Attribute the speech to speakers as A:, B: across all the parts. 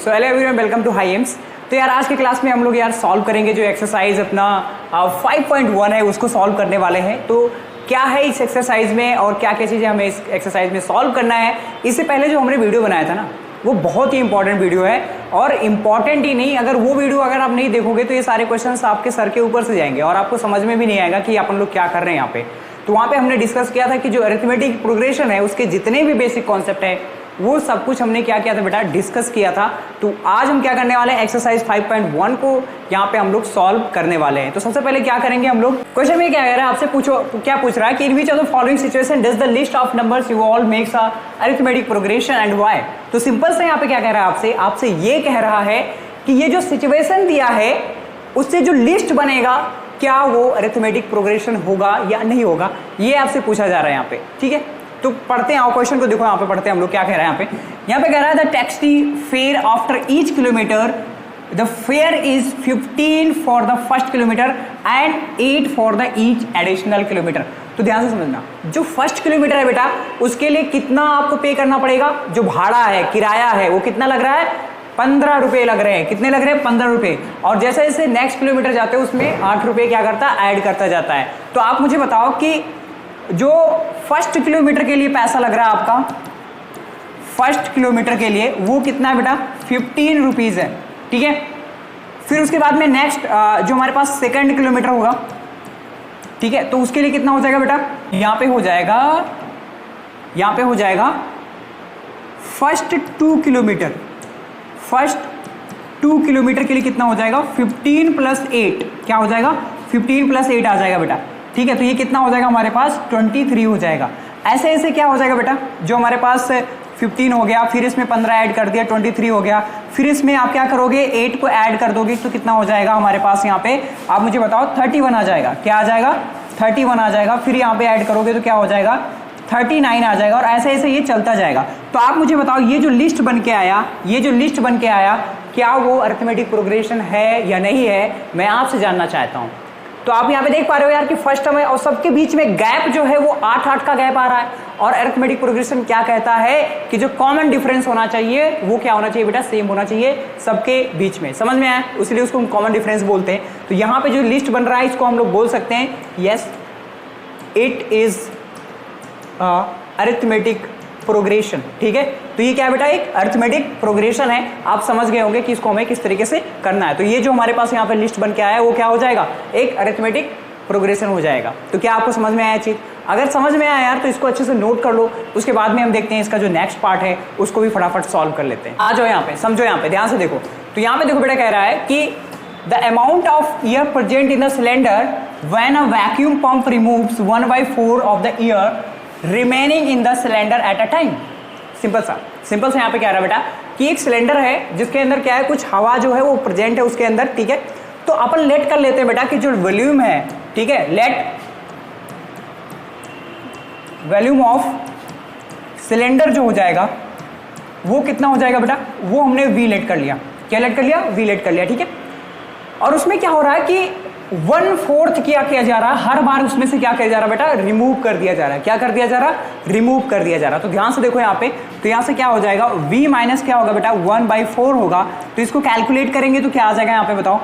A: Hello everyone, welcome to hi AIIMS. तो यार आज की क्लास में हम लोग यार सॉल्व करेंगे जो एक्सरसाइज अपना 5.1 है उसको सॉल्व करने वाले हैं। तो क्या है इस एक्सरसाइज में और क्या क्या चीज़ें हमें इस एक्सरसाइज में सॉल्व करना है, इससे पहले जो हमने वीडियो बनाया था ना वो बहुत ही इंपॉर्टेंट वीडियो है। और इम्पॉर्टेंट ही नहीं, अगर वो वीडियो अगर आप नहीं देखोगे तो ये सारे क्वेश्चंस आपके सर के ऊपर से जाएंगे और आपको समझ में भी नहीं आएगा कि अपन लोग क्या कर रहे हैं यहाँ पे। तो वहाँ पे हमने डिस्कस किया था कि जो अरिथमेटिक प्रोग्रेशन है उसके जितने भी बेसिक कॉन्सेप्ट है वो सब कुछ हमने क्या किया था बेटा, डिस्कस किया था। तो आज हम क्या करने वाले हैं, एक्सरसाइज 5.1 को यहाँ पे हम लोग सॉल्व करने वाले हैं। तो सबसे पहले क्या करेंगे हम लोग, क्वेश्चन में क्या कह रहा है आपसे, क्या पूछ रहा है कि in which of the following situation does the list of numbers you all makes a arithmetic progression and why. तो सिंपल से यहाँ पे क्या कह रहा है आपसे ये कह रहा है कि ये जो सिचुएशन दिया है उससे जो लिस्ट बनेगा क्या वो अरिथमेटिक प्रोग्रेशन होगा या नहीं होगा, ये आपसे पूछा जा रहा है यहाँ पे। ठीक है, तो पढ़ते हैं, आओ क्वेश्चन को देखो। यहाँ पे पढ़ते हैं हम लोग क्या कह रहे हैं यहाँ पे कह रहा है the taxi fare after each kilometre the fair is 15 for the first kilometre and 8 for the each additional kilometre. तो ध्यान से समझना, जो फर्स्ट किलोमीटर है बेटा उसके लिए कितना आपको पे करना पड़ेगा, जो भाड़ा है, किराया है, वो कितना लग रहा है, 15 रुपये लग रहे हैं। कितने लग रहे हैं, 15 रुपये। और जैसे जैसे नेक्स्ट किलोमीटर जाते हैं उसमें 8 रुपये क्या करता है, ऐड करता जाता है। तो आप मुझे बताओ कि जो फर्स्ट किलोमीटर के लिए पैसा लग रहा है आपका, फर्स्ट किलोमीटर के लिए वो कितना है बेटा, 15 रुपीज़ है। ठीक है, फिर उसके बाद में नेक्स्ट जो हमारे पास सेकंड किलोमीटर होगा, ठीक है, तो उसके लिए कितना हो जाएगा बेटा, यहाँ पे हो जाएगा फर्स्ट 2 किलोमीटर, फर्स्ट 2 किलोमीटर के लिए कितना हो जाएगा, 15 + 8 क्या हो जाएगा, 15 + 8 आ जाएगा बेटा। ठीक है, तो ये कितना हो जाएगा हमारे पास, 23 हो जाएगा। ऐसे ऐसे क्या हो जाएगा बेटा, जो हमारे पास 15 हो गया, फिर इसमें 15 ऐड कर दिया, 23 हो गया, फिर इसमें आप क्या करोगे, 8 को ऐड कर दोगे तो कितना हो जाएगा हमारे पास यहाँ पे, आप मुझे बताओ, 31 आ जाएगा। क्या आ जाएगा, 31 आ जाएगा। फिर यहाँ पे ऐड करोगे तो क्या हो जाएगा, 39 आ जाएगा। और ऐसे ऐसे ये चलता जाएगा। तो आप मुझे बताओ ये जो लिस्ट बन के आया, क्या वो अरिथमेटिक प्रोग्रेशन है या नहीं है, मैं आपसे जानना चाहता हूँ। तो आप यहाँ पे देख पा रहे हो यार कि फर्स्ट टर्म है और सबके बीच में गैप जो है वो 8-8 का गैप आ रहा है। और अरिथमेटिक प्रोग्रेशन क्या कहता है कि जो कॉमन डिफरेंस होना चाहिए वो क्या होना चाहिए बेटा, सेम होना चाहिए सबके बीच में। समझ में आया, इसलिए उसको हम कॉमन डिफरेंस बोलते हैं। तो यहाँ पे जो लिस्ट बन रहा है इसको हम लोग बोल सकते हैं yes it is arithmetic progression. ठीक है, तो ये क्या है बेटा, एक अरिथमेटिक प्रोग्रेशन है। आप समझ गए होंगे कि इसको हमें किस तरीके से करना है। तो ये जो हमारे पास यहाँ पे लिस्ट बन के आया है वो क्या हो जाएगा, एक अरिथमेटिक प्रोग्रेशन हो जाएगा। तो क्या आपको समझ में आया चीज? अगर समझ में आया यार तो इसको अच्छे से नोट कर लो, उसके बाद में हम देखते हैं इसका जो नेक्स्ट पार्ट है उसको भी फटाफट सॉल्व कर लेते हैं। आ जाओ यहाँ पे, समझो, यहाँ पे ध्यान से देखो। तो यहाँ पे देखो बेटा, कह रहा है कि the amount of air present in the cylinder when a vacuum pump removes 1/4 of the air remaining in the cylinder at a time. Simple सा यहाँ पे क्या रहा बेटा कि एक सिलेंडर है जिसके अंदर क्या है, कुछ हवा जो है वो प्रेजेंट है उसके अंदर। ठीक है, तो अपन लेट कर लेते हैं बेटा कि जो वॉल्यूम है, ठीक है, लेट वॉल्यूम ऑफ सिलेंडर जो हो जाएगा वो कितना हो जाएगा बेटा, वो हमने वी लेट कर लिया। क्या लेट कर लिया, वी लेट कर लिया। ठीक है, और उसमें क्या हो रहा है कि 1/4 क्या किया जा रहा है, हर बार उसमें से क्या किया जा रहा है बेटा, रिमूव कर दिया जा रहा है। क्या कर दिया जा रहा है, रिमूव कर दिया जा रहा है। तो ध्यान से देखो यहाँ पे, तो यहाँ से क्या हो जाएगा, v माइनस क्या होगा बेटा, 1/4 होगा। तो इसको कैलकुलेट करेंगे तो क्या आ जाएगा यहाँ पे बताओ,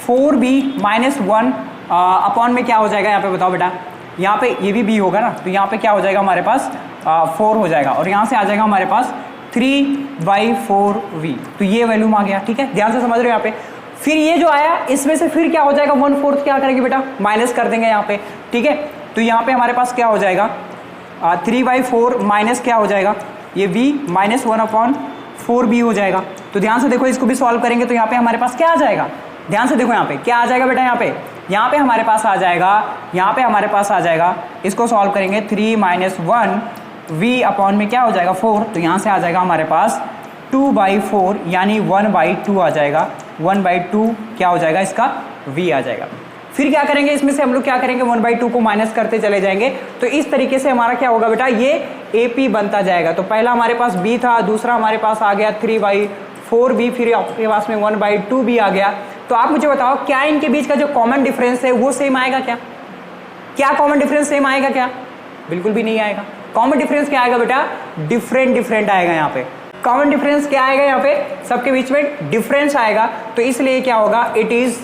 A: 4b - 1 अपॉन में क्या हो जाएगा यहाँ पे बताओ बेटा, यहाँ पे ये भी b होगा ना, तो यहाँ पे क्या हो जाएगा हमारे पास 4 हो जाएगा। और यहाँ से आ जाएगा हमारे पास 3/4v। तो ये वैल्यूम आ गया। ठीक है, ध्यान से समझ रहे हो यहाँ पे। फिर ये जो आया इसमें से फिर क्या हो जाएगा, 1/4 क्या करेंगे बेटा, माइनस कर देंगे यहाँ पे। ठीक है, तो यहाँ पे हमारे पास क्या हो जाएगा, 3/4 माइनस क्या हो जाएगा, ये b - 1/4b हो जाएगा। तो ध्यान से देखो, इसको भी सॉल्व करेंगे तो यहाँ पे हमारे पास क्या आ जाएगा, ध्यान से देखो यहाँ पे क्या आ जाएगा बेटा, यहाँ पे हमारे पास आ जाएगा, इसको सॉल्व करेंगे 3 - 1 v अपॉन में क्या हो जाएगा 4। तो यहाँ से आ जाएगा हमारे पास 2/4 यानी 1/2 आ जाएगा। 1/2 क्या हो जाएगा, इसका v आ जाएगा। फिर क्या करेंगे, इसमें से हम लोग क्या करेंगे, 1/2 को माइनस करते चले जाएंगे। तो इस तरीके से हमारा क्या होगा बेटा, ये AP बनता जाएगा। तो पहला हमारे पास b था, दूसरा हमारे पास आ गया 3/4b, फिर आपके पास में 1/2b आ गया। तो आप मुझे बताओ क्या इनके बीच का जो कॉमन डिफरेंस है वो सेम आएगा क्या कॉमन डिफरेंस सेम आएगा क्या? बिल्कुल भी नहीं आएगा। कॉमन डिफरेंस क्या आएगा बेटा, डिफरेंट आएगा यहाँ पे। कॉमन डिफरेंस क्या आएगा यहाँ पे, सबके बीच में डिफरेंस आएगा, तो इसलिए क्या होगा, it is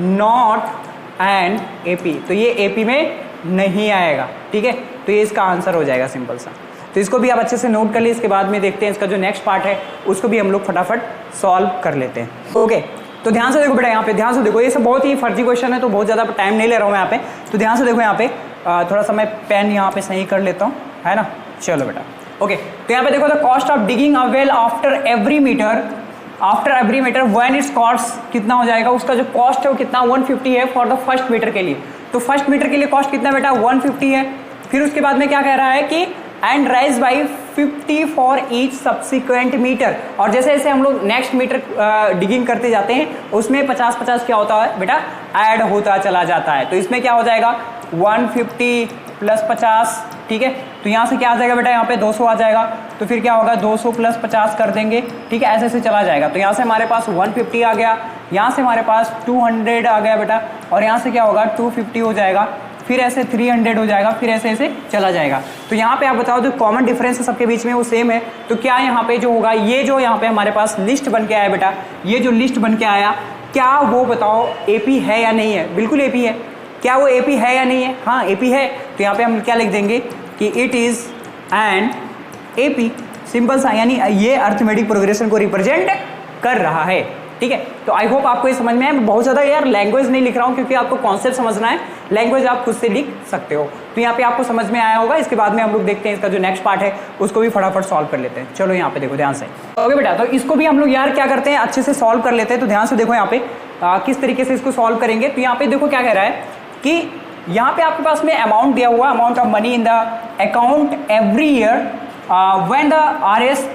A: not an AP, तो ये एपी में नहीं आएगा, ठीक है। तो ये इसका आंसर हो जाएगा सिंपल सा। तो इसको भी आप अच्छे से नोट कर लीजिए, इसके बाद में देखते हैं इसका जो नेक्स्ट पार्ट है उसको भी हम लोग फटाफट सॉल्व कर लेते हैं। ओके, तो ध्यान से देखो बेटा, यहाँ पे ध्यान से देखो, ये सब बहुत ही फर्जी क्वेश्चन है तो बहुत ज़्यादा टाइम नहीं ले रहा हूँ मैं यहाँ पे। तो ध्यान से देखो यहाँ पे, थोड़ा सा मैं पेन यहाँ पे सही कर लेता हूँ, है ना। चलो बेटा, ओके, तो यहाँ पे देखो, the cost of digging a well after every metre when it's cost कितना हो जाएगा, उसका जो कॉस्ट है वो कितना 150 है फॉर द फर्स्ट मीटर के लिए। तो फर्स्ट मीटर के लिए कॉस्ट कितना बेटा 150 है। फिर उसके बाद में क्या कह रहा है कि and rise by 50 for each subsequent metre, और जैसे जैसे हम लोग नेक्स्ट मीटर डिगिंग करते जाते हैं उसमें 50-50 क्या होता है बेटा, ऐड होता चला जाता है। तो इसमें क्या हो जाएगा 150 प्लस 50, ठीक है। तो यहाँ से क्या आ जाएगा बेटा, यहाँ पे 200 आ जाएगा, तो फिर क्या होगा 200 प्लस 50 कर देंगे, ठीक है, ऐसे ऐसे चला जाएगा। तो यहाँ से हमारे पास 150 आ गया, यहाँ से हमारे पास 200 आ गया बेटा, और यहाँ से क्या होगा 250 हो जाएगा, फिर ऐसे 300 हो जाएगा, फिर ऐसे ऐसे चला जाएगा। तो यहाँ पे आप बताओ जो कॉमन डिफरेंस है सबके बीच में वो सेम है, तो क्या यहाँ पे जो होगा, ये जो यहाँ पे हमारे पास लिस्ट बन के आया बेटा, ये जो लिस्ट बन के आया, क्या वो बताओ एपी है या नहीं है। बिल्कुल एपी है। क्या वो एपी है या नहीं है, हाँ एपी है। तो यहाँ पे हम क्या लिख देंगे कि it is an AP, simple सा, यानी ये अर्थमेटिक प्रोग्रेशन को रिप्रेजेंट कर रहा है, ठीक है। तो आई होप आपको ये समझ में आया। मैं बहुत ज़्यादा यार लैंग्वेज नहीं लिख रहा हूँ क्योंकि आपको कॉन्सेप्ट समझना है, लैंग्वेज आप खुद से लिख सकते हो। तो यहाँ पे आपको समझ में आया होगा। इसके बाद में हम लोग देखते हैं इसका जो नेक्स्ट पार्ट है उसको भी फटाफट सॉल्व कर लेते हैं। चलो यहाँ पे देखो ध्यान से, ओके बेटा, तो इसको भी हम लोग यार क्या करते हैं, अच्छे से सॉल्व कर लेते हैं। तो ध्यान से देखो यहाँ पे किस तरीके से इसको सॉल्व करेंगे। तो यहाँ पे देखो क्या कह रहा है कि यहाँ पे आपके पास में अमाउंट दिया हुआ, amount of money in the account every year when the RS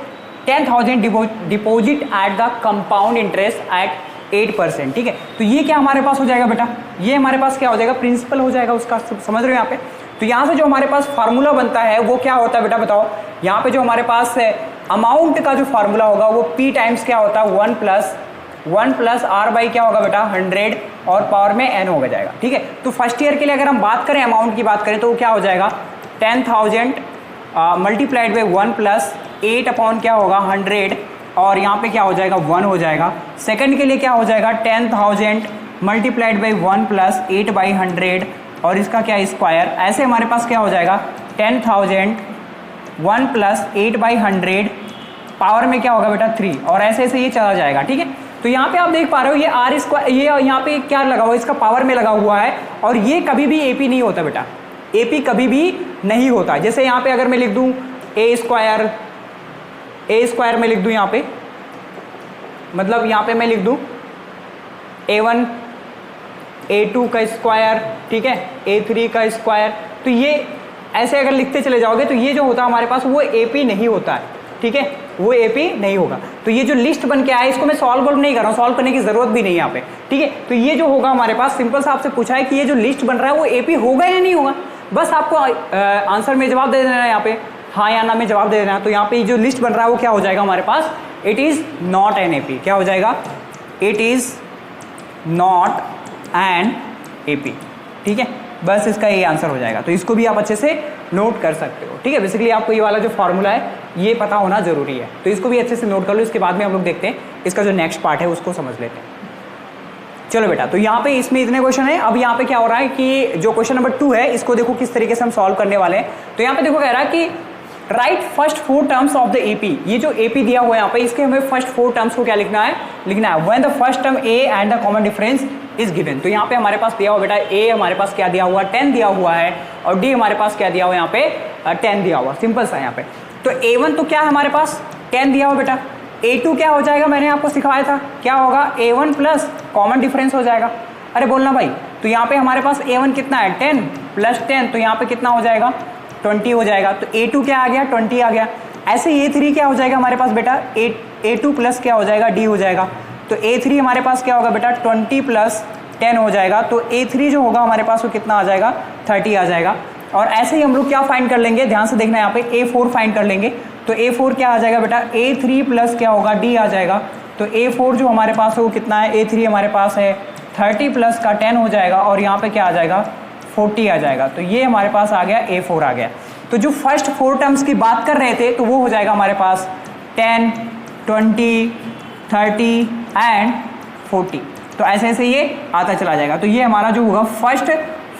A: 10,000 deposit at the compound interest eight 8%, ठीक है। तो ये क्या हमारे पास हो जाएगा बेटा, ये हमारे पास क्या हो जाएगा, प्रिंसिपल हो जाएगा उसका, समझ रहे हो यहाँ पे। तो यहाँ से जो हमारे पास फार्मूला बनता है वो क्या होता है बेटा, बताओ। यहाँ पे जो हमारे पास अमाउंट का जो फार्मूला होगा वो P टाइम्स क्या होता है 1 प्लस R बाई क्या होगा बेटा 100 और पावर में N होगा जाएगा, ठीक है। तो फर्स्ट ईयर के लिए अगर हम बात करें, अमाउंट की बात करें, तो वो क्या हो जाएगा 10,000 मल्टीप्लाइड बाई 1 प्लस 8 अपॉन क्या होगा 100, और यहाँ पे क्या हो जाएगा 1 हो जाएगा। सेकंड के लिए क्या हो जाएगा 10,000 मल्टीप्लाइड बाई 1 प्लस 8 बाई 100, और इसका क्या स्क्वायर। ऐसे हमारे पास क्या हो जाएगा 10,000 1 प्लस 8 बाई 100 पावर में क्या होगा बेटा 3, और ऐसे ऐसे ये चला जाएगा, ठीक है। तो यहाँ पे आप देख पा रहे हो ये आर स्क्वायर, ये यहाँ पे क्या लगा हुआ है, इसका पावर में लगा हुआ है, और ये कभी भी एपी नहीं होता बेटा, एपी कभी भी नहीं होता। जैसे यहाँ पे अगर मैं लिख दूँ ए स्क्वायर में लिख दूँ यहाँ पे, मतलब यहाँ पे मैं लिख दूँ A1 A2 का स्क्वायर, ठीक है, A3 का स्क्वायर, तो ये ऐसे अगर लिखते चले जाओगे तो ये जो होता है हमारे पास वो एपी नहीं होता है, ठीक है, वो एपी नहीं होगा। तो ये जो लिस्ट बन के आया इसको मैं सॉल्व नहीं कर रहा हूँ, सॉल्व करने की जरूरत भी नहीं है यहाँ पे, ठीक है। तो ये जो होगा हमारे पास, सिंपल सा आपसे पूछा है कि ये जो लिस्ट बन रहा है वो एपी होगा या नहीं होगा, बस आपको आंसर में जवाब दे देना है, यहाँ पे हाँ या ना में जवाब दे देना है। तो यहाँ पे जो लिस्ट बन रहा है वो क्या हो जाएगा हमारे पास, it is not an AP. क्या हो जाएगा, it is not an AP, ठीक है, बस इसका ये आंसर हो जाएगा। तो इसको भी आप अच्छे से नोट कर सकते हो, ठीक है। बेसिकली आपको ये वाला जो फॉर्मूला है ये पता होना जरूरी है, तो इसको भी अच्छे से नोट कर लो। इसके बाद में हम लोग देखते हैं इसका जो नेक्स्ट पार्ट है उसको समझ लेते हैं। चलो बेटा, तो यहाँ पे इसमें इतने क्वेश्चन है। अब यहाँ पे क्या हो रहा है कि जो क्वेश्चन नंबर 2 है इसको देखो किस तरीके से हम सॉल्व करने वाले हैं। तो यहाँ पे देखो कह रहा है कि right first 4 terms of the AP. ये जो एपी दिया हुआ है यहाँ पे, इसके हमें फर्स्ट 4 टर्म्स को क्या लिखना है when the first term A and the common difference is given. तो यहाँ पे हमारे पास दिया हुआ बेटा ए हमारे पास क्या दिया हुआ 10 दिया हुआ है, और डी हमारे पास क्या दिया हुआ यहाँ पे 10 दिया हुआ, सिंपल सा यहाँ पे। तो A1 तो क्या है हमारे पास 10 दिया हुआ बेटा, A2 क्या हो जाएगा, मैंने आपको सिखाया था क्या होगा A1 प्लस कॉमन डिफरेंस हो जाएगा। अरे बोलना भाई, तो यहाँ पे हमारे पास A1 कितना है 10 प्लस 10, तो यहाँ पे कितना हो जाएगा 20 हो जाएगा। तो A2 क्या आ गया 20 आ गया। ऐसे A3 क्या हो जाएगा हमारे पास बेटा A2 प्लस क्या हो जाएगा D हो जाएगा। तो A3 हमारे पास क्या होगा बेटा 20 प्लस 10 हो जाएगा। तो A3 जो होगा हमारे पास वो कितना आ जाएगा 30 आ जाएगा। और ऐसे ही हम लोग क्या फाइंड कर लेंगे, ध्यान से देखना यहाँ पे A4 फाइंड कर लेंगे। तो A4 क्या आ जाएगा बेटा A3 प्लस क्या होगा D आ जाएगा। तो A4 जो हमारे पास है वो कितना है, A3 हमारे पास है 30 प्लस का 10 हो जाएगा, और यहाँ पे क्या आ जाएगा 40 आ जाएगा। तो ये हमारे पास आ गया A4 आ गया। तो जो फर्स्ट 4 टर्म्स की बात कर रहे थे तो वो हो जाएगा हमारे पास 10, 20, 30 एंड 40। तो ऐसे ऐसे ये आता चला जाएगा। तो ये हमारा जो होगा फर्स्ट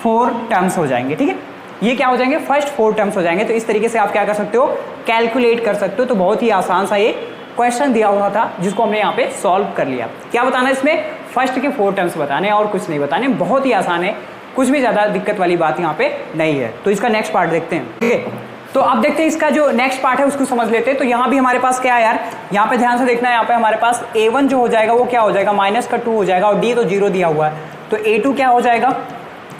A: 4 टर्म्स हो जाएंगे, ठीक है। ये क्या हो जाएंगे, फर्स्ट 4 टर्म्स हो जाएंगे। तो इस तरीके से आप क्या कर सकते हो, कैलकुलेट कर सकते हो। तो बहुत ही आसान सा ये क्वेश्चन दिया हुआ था जिसको हमने यहाँ पे सॉल्व कर लिया। क्या बताना है इसमें, फर्स्ट के 4 टर्म्स बताने और कुछ नहीं बताने, बहुत ही आसान है, कुछ भी ज़्यादा दिक्कत वाली बात यहाँ पे नहीं है। तो इसका नेक्स्ट पार्ट देखते हैं, ठीक है। तो अब देखते हैं इसका जो नेक्स्ट पार्ट है उसको समझ लेते हैं। तो यहाँ भी हमारे पास क्या है यार, यहाँ पे ध्यान से देखना है, यहाँ पे हमारे पास a1 जो हो जाएगा वो क्या हो जाएगा, -2 हो जाएगा, और d तो 0 दिया हुआ है। तो a2 क्या हो जाएगा,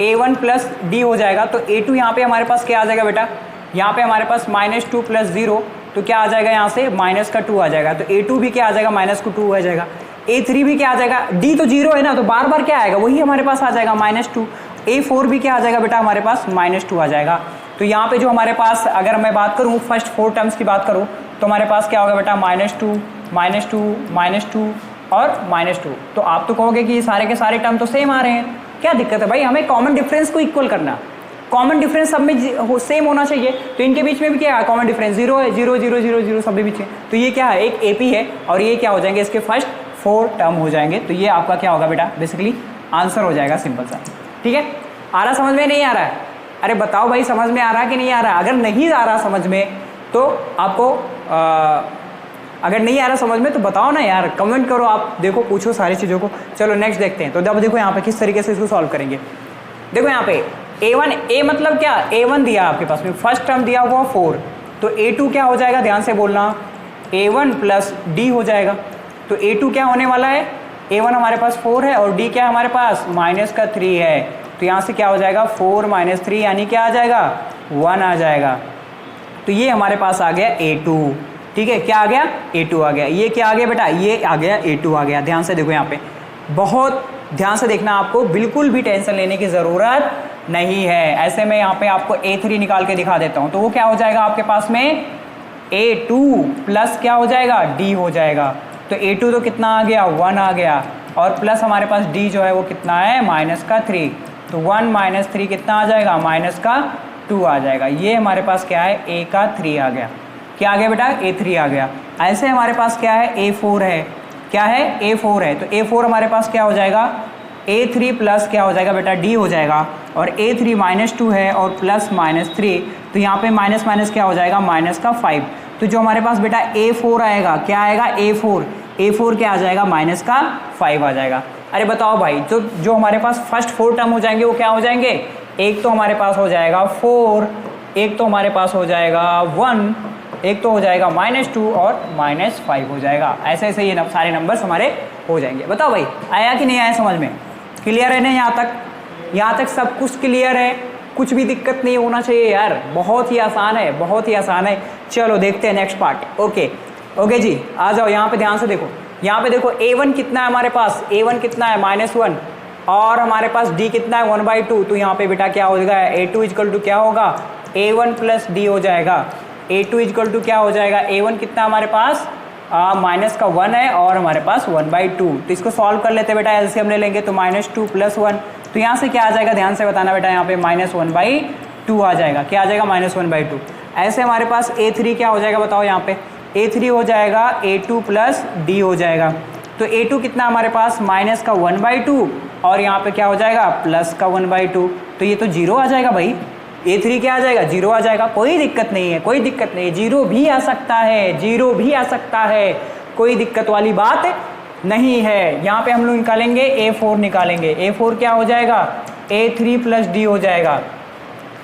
A: a1 प्लस d हो जाएगा। तो a2 यहाँ पे हमारे पास क्या आ जाएगा बेटा, यहाँ पे हमारे पास -2 + 0, तो क्या आ जाएगा यहाँ से -2 आ जाएगा। तो a2 भी क्या आ जाएगा, -2 आ जाएगा। a3 भी क्या आ जाएगा, d तो 0 है ना, तो बार बार क्या आएगा, वही हमारे पास आ जाएगा -2। a4 भी क्या आ जाएगा बेटा, हमारे पास -2 आ जाएगा। तो यहाँ पे जो हमारे पास, अगर मैं बात करूँ फर्स्ट 4 टर्म्स की बात करूँ, तो हमारे पास क्या होगा बेटा, -2 -2 और -2। तो आप तो कहोगे कि ये सारे के सारे टर्म तो सेम आ रहे हैं, क्या दिक्कत है भाई, हमें कॉमन डिफरेंस को इक्वल करना, कॉमन डिफरेंस सब में सेम होना चाहिए। तो इनके बीच में भी क्या है, कॉमन डिफरेंस 0 है, 0 0 0 0 सब बीच में। तो ये क्या है, एक AP है, और ये क्या हो जाएंगे, इसके फर्स्ट 4 टर्म हो जाएंगे। तो ये आपका क्या होगा बेटा, बेसिकली आंसर हो जाएगा, सिंपल सा, ठीक है। आ रहा समझ में, नहीं आ रहा है, अरे बताओ भाई समझ में आ रहा है कि नहीं आ रहा। अगर नहीं आ रहा समझ में तो आपको अगर नहीं आ रहा समझ में तो बताओ ना यार, कमेंट करो, आप देखो, पूछो सारी चीज़ों को। चलो नेक्स्ट देखते हैं। तो अब देखो यहाँ पे किस तरीके से इसको सॉल्व करेंगे। देखो यहाँ पे a1, a मतलब क्या, a1 दिया आपके पास में, फर्स्ट टर्म दिया हुआ 4, तो a2 क्या हो जाएगा, ध्यान से बोलना, a1 प्लस d हो जाएगा। तो a2 क्या होने वाला है, a1 हमारे पास 4 है और d क्या है हमारे पास -3 है। तो यहाँ से क्या हो जाएगा, 4 - 3 यानी क्या आ जाएगा, 1 आ जाएगा। तो ये हमारे पास आ गया a2, ठीक है। क्या आ गया, a2 आ गया। ये क्या आ गया बेटा, ये आ गया a2 आ गया। ध्यान से देखो यहाँ पे, बहुत ध्यान से देखना, आपको बिल्कुल भी टेंशन लेने की ज़रूरत नहीं है। ऐसे में यहाँ पे आपको a3 निकाल के दिखा देता हूँ। तो वो क्या हो जाएगा आपके पास में, a2 प्लस क्या हो जाएगा, d हो जाएगा। तो a2 तो कितना आ गया, 1 आ गया, और प्लस हमारे पास d जो है वो कितना है, -3। तो 1 - 3 कितना आ जाएगा, -2 आ जाएगा। ये हमारे पास क्या है, a3 आ गया। क्या आ गया बेटा, a3 आ गया। ऐसे हमारे पास क्या है, a4 है, क्या है, a4 है। तो a4 हमारे पास क्या हो जाएगा, a3 प्लस क्या हो जाएगा बेटा, d हो जाएगा, और a3 -2 है और प्लस -3, तो यहाँ पे माइनस माइनस क्या हो जाएगा, -5। तो जो हमारे पास बेटा a4 आएगा, क्या आएगा, a4 क्या आ जाएगा, -5 आ जाएगा। अरे बताओ भाई, जो हमारे पास फर्स्ट 4 टर्म हो जाएंगे वो क्या हो जाएंगे, एक तो हमारे पास हो जाएगा 4, एक तो हमारे पास हो जाएगा 1, एक तो हो जाएगा -2 और -5 हो जाएगा। ऐसे ऐसे ये सारे नंबर्स हमारे हो जाएंगे। बताओ भाई, आया कि नहीं आया समझ में, क्लियर है ना, यहाँ तक सब कुछ क्लियर है, कुछ भी दिक्कत नहीं होना चाहिए यार, बहुत ही आसान है, बहुत ही आसान है। चलो देखते हैं नेक्स्ट पार्ट। ओके जी, आ जाओ यहाँ पे, ध्यान से देखो। यहाँ पे देखो a1 कितना है हमारे पास, a1 कितना है -1, और हमारे पास d कितना है 1/2। तो यहाँ पे बेटा क्या हो जाएगा, a2 इक्वल टू क्या होगा, a1 प्लस d हो जाएगा। a2 इक्वल टू क्या हो जाएगा, a1 कितना हमारे पास -1 है और हमारे पास 1/2। तो इसको सॉल्व कर लेते बेटा, एलसीएम ले लेंगे तो -2 + 1, तो यहाँ से क्या आ जाएगा, ध्यान से बताना बेटा, यहाँ पे -1/2 आ जाएगा। क्या आ जाएगा, -1/2। ऐसे हमारे पास a3 क्या हो जाएगा, बताओ यहाँ पे, a3 हो जाएगा a2 प्लस d हो जाएगा। तो a2 कितना हमारे पास, -1/2, और यहाँ पे क्या हो जाएगा, +1/2। तो ये तो 0 आ जाएगा भाई, a3 क्या आ जाएगा, 0 आ जाएगा। कोई दिक्कत नहीं है, कोई दिक्कत नहीं है, 0 भी आ सकता है, 0 भी आ सकता है, कोई दिक्कत वाली बात नहीं है। यहाँ पे हम लोग निकालेंगे a4 निकालेंगे, a4 क्या हो जाएगा, a3 प्लस d हो जाएगा।